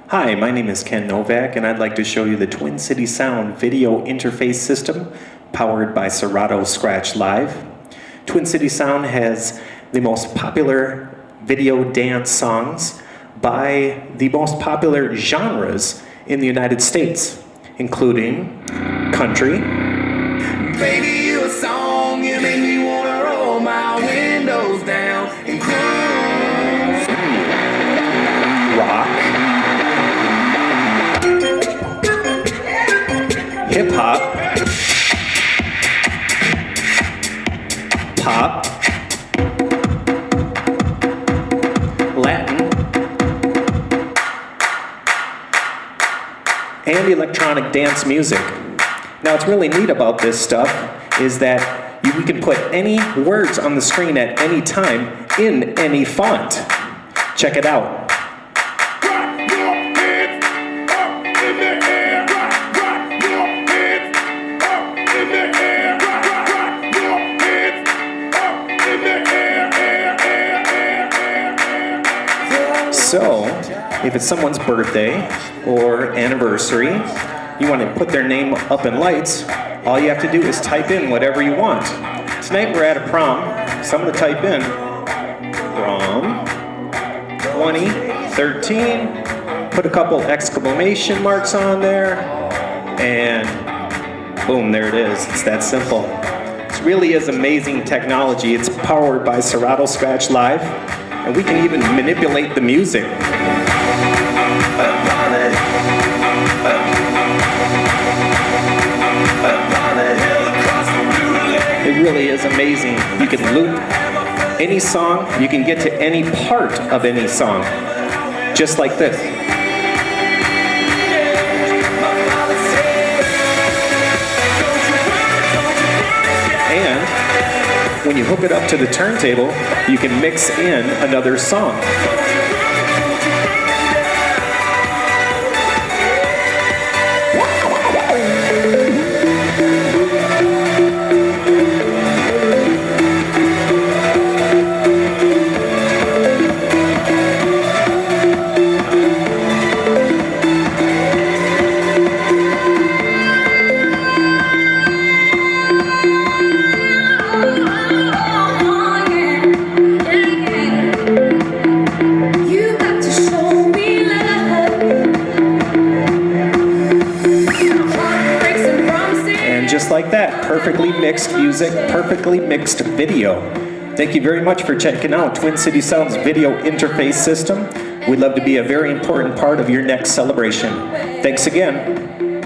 Hi, my name is Ken Novak, and I'd like to show you the Twin City Sound video interface system powered by Serato Scratch Live. Twin City Sound has the most popular video dance songs by the most popular genres in the United States, including country. Baby, you a song, you make me wanna roll my windows down and cruise. Rock. Hip hop. Pop. Latin. And electronic dance music. Now, what's really neat about this stuff is that we can put any words on the screen at any time in any font. Check it out. So, if it's someone's birthday or anniversary, you want to put their name up in lights, all you have to do is type in whatever you want. Tonight we're at a prom, so I'm going to type in prom 2013, put a couple exclamation marks on there, and boom, there it is. It's that simple. It really is amazing technology. It's powered by Serato Scratch Live, and we can even manipulate the music. It really is amazing. You can loop any song, you can get to any part of any song, just like this. And when you hook it up to the turntable, you can mix in another song. Just like that, perfectly mixed music, perfectly mixed video. Thank you very much for checking out Twin City Sound's video interface system. We'd love to be a very important part of your next celebration. Thanks again.